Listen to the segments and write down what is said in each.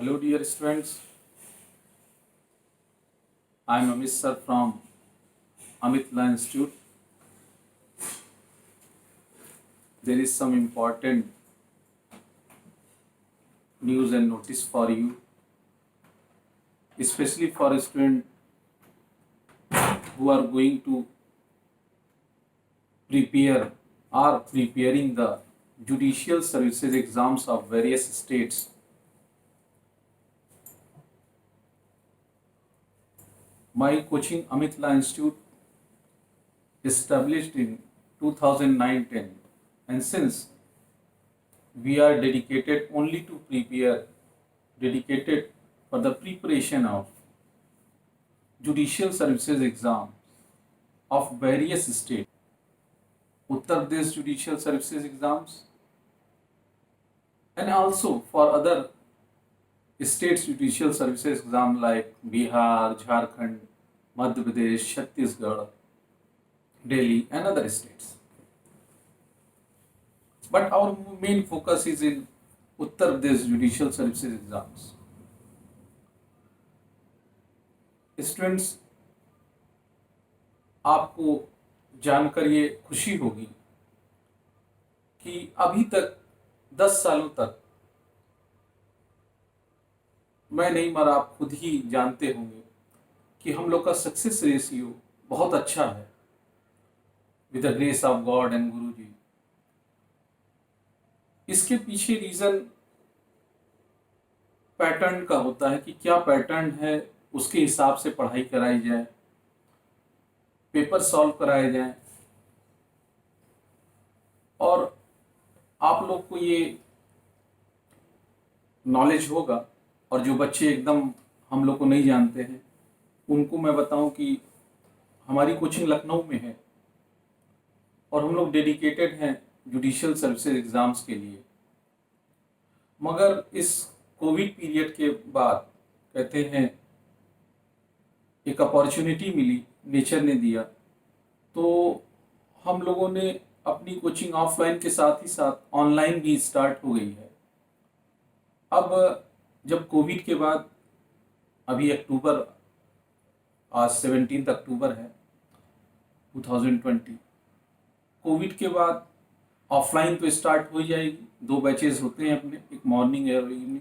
Hello, dear students. I am Amit sir from Amitla Institute. There is some important news and notice for you, especially for students who are going to prepare or preparing the judicial services exams of various states. My coaching Amitla Institute established in 2009-10, and since we are dedicated for the preparation of judicial services exam of various states, Uttar Pradesh judicial services exams, and also for other states judicial services exam like Bihar, Jharkhand, Madhya Pradesh, Chhattisgarh, Delhi, and other states. But our main focus is in Uttar Pradesh judicial services exams. Students, आपको जानकर ये खुशी होगी कि अभी तक 10 सालों तक मैं नहीं मरा, आप खुद ही जानते होंगे कि हम लोग का सक्सेस रेशियो बहुत अच्छा है with the grace of God and गुरु जी। इसके पीछे रीजन पैटर्न का होता है कि क्या पैटर्न है, उसके हिसाब से पढ़ाई कराई जाए, पेपर सॉल्व कराए जाए। और आप लोग को ये नॉलेज होगा, और जो बच्चे एकदम हम लोग को नहीं जानते हैं उनको मैं बताऊं कि हमारी कोचिंग लखनऊ में है और हम लोग डेडिकेटेड हैं जुडिशियल सर्विसेज एग्ज़ाम्स के लिए। मगर इस कोविड पीरियड के बाद कहते हैं एक अपॉर्चुनिटी मिली, नेचर ने दिया, तो हम लोगों ने अपनी कोचिंग ऑफलाइन के साथ ही साथ ऑनलाइन भी स्टार्ट हो गई है। अब जब कोविड के बाद अभी अक्टूबर, आज 17 अक्टूबर है 2020, कोविड के बाद ऑफलाइन तो स्टार्ट हो जाएगी। 2 बैचेस होते हैं अपने, एक मॉर्निंग और इवनिंग,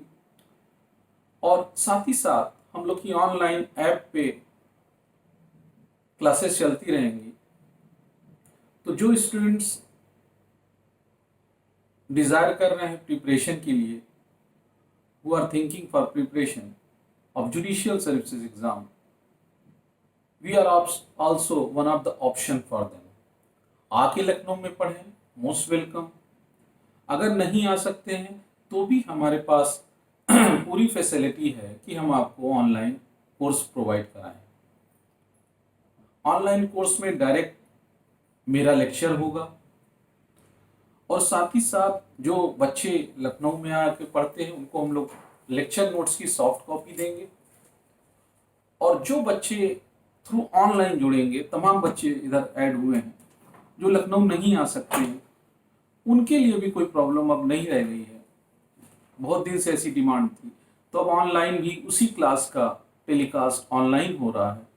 और साथ ही साथ हम लोग की ऑनलाइन ऐप पे क्लासेस चलती रहेंगी। तो जो स्टूडेंट्स डिज़ायर कर रहे हैं प्रिपरेशन के लिए, who are thinking for preparation of judicial services exam, we are also one of the option for them. आके लखनऊ में पढ़ें, मोस्ट वेलकम। अगर नहीं आ सकते हैं तो भी हमारे पास पूरी फैसिलिटी है कि हम आपको ऑनलाइन कोर्स प्रोवाइड कराएं। ऑनलाइन कोर्स में डायरेक्ट मेरा लेक्चर होगा, और साथ ही साथ जो बच्चे लखनऊ में आके पढ़ते हैं उनको हम लोग लेक्चर नोट्स की सॉफ्ट कॉपी देंगे। और जो बच्चे थ्रू ऑनलाइन जुड़ेंगे, तमाम बच्चे इधर ऐड हुए हैं जो लखनऊ नहीं आ सकते हैं, उनके लिए भी कोई प्रॉब्लम अब नहीं रह गई है। बहुत दिन से ऐसी डिमांड थी, तो अब ऑनलाइन भी उसी क्लास का टेलीकास्ट ऑनलाइन हो रहा है,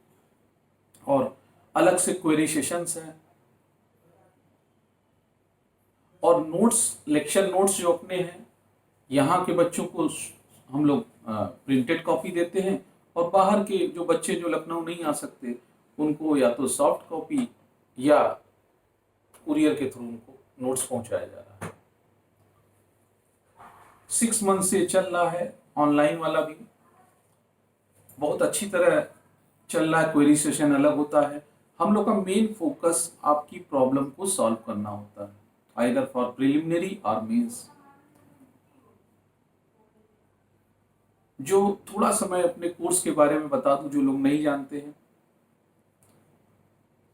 और अलग से क्वेरी सेशंस हैं, और नोट्स, लेक्चर नोट्स जो अपने हैं यहाँ के बच्चों को हम लोग प्रिंटेड कॉपी देते हैं, और बाहर के जो बच्चे जो लखनऊ नहीं आ सकते उनको या तो सॉफ्ट कॉपी या कुरियर के थ्रू उनको नोट्स पहुंचाया जा रहा है। 6 मंथ से चल रहा है ऑनलाइन वाला भी, बहुत अच्छी तरह चल रहा है। क्वेरी सेशन अलग होता है। हम लोग का मेन फोकस आपकी प्रॉब्लम को सॉल्व करना होता है, आइदर फॉर प्रिलिमिनरी और मेंस। जो थोड़ा समय अपने कोर्स के बारे में बता दूं जो लोग नहीं जानते हैं,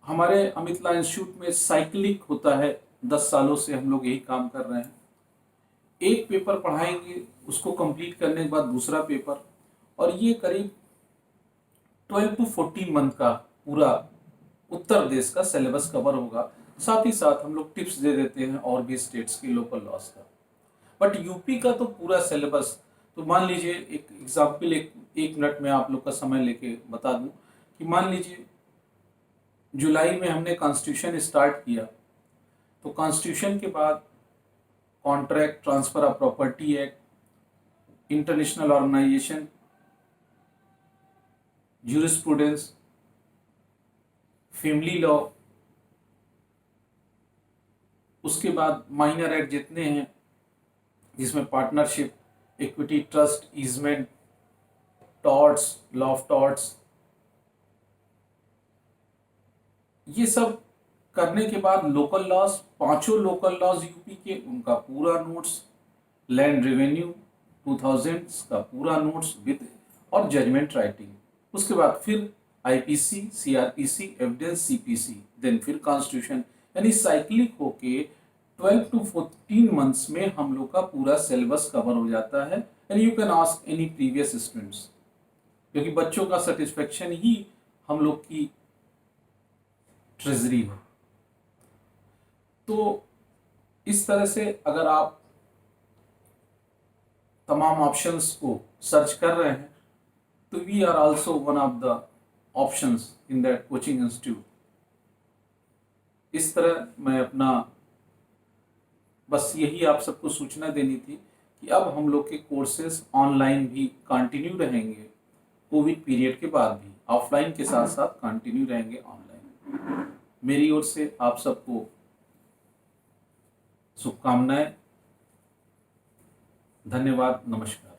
हमारे अमितला इंस्टीट्यूट में साइक्लिक होता है। 10 सालों से हम लोग यही काम कर रहे हैं। एक पेपर पढ़ाएंगे, उसको कंप्लीट करने के बाद दूसरा पेपर, और ये करीब 12 to 14 मंथ का पूरा उत्तर प्रदेश का सिलेबस कवर होगा। साथ ही साथ हम लोग टिप्स दे देते हैं और भी स्टेट्स की लोकल लॉस का। बट यूपी का तो पूरा सिलेबस तो मान लीजिए एक एग्जाम्पल, एक मिनट में आप लोग का समय लेके बता दूं कि मान लीजिए जुलाई में हमने कॉन्स्टिट्यूशन स्टार्ट किया, तो कॉन्स्टिट्यूशन के बाद contract, transfer of property act, international organisation, jurisprudence, family law, उसके बाद माइनर एक्ट जितने हैं जिसमें partnership, equity, trust, easement, torts, law of torts, ये सब करने के बाद लोकल लॉज, पांचों लोकल लॉज यूपी के, उनका पूरा नोट्स, लैंड रेवेन्यू 2000 का पूरा नोट्स विद और जजमेंट राइटिंग, उसके बाद फिर IPC, CrPC, evidence, CPC, then फिर कॉन्स्टिट्यूशन, यानी साइक्लिक होके 12 to 14 मंथ्स में हम लोग का पूरा सिलेबस कवर हो जाता है। And you can ask any previous students, क्योंकि बच्चों का सेटिस्फेक्शन ही हम लोग की ट्रेजरी हो। तो इस तरह से अगर आप तमाम ऑप्शंस को सर्च कर रहे हैं तो we are also one of the options in that coaching institute. इस तरह मैं अपना बस यही आप सबको सूचना देनी थी कि अब हम लोग के कोर्सेज ऑनलाइन भी कंटिन्यू रहेंगे, कोविड पीरियड के बाद भी ऑफलाइन के साथ साथ कंटिन्यू रहेंगे ऑनलाइन। मेरी ओर से आप सबको शुभकामनाएं, धन्यवाद, नमस्कार।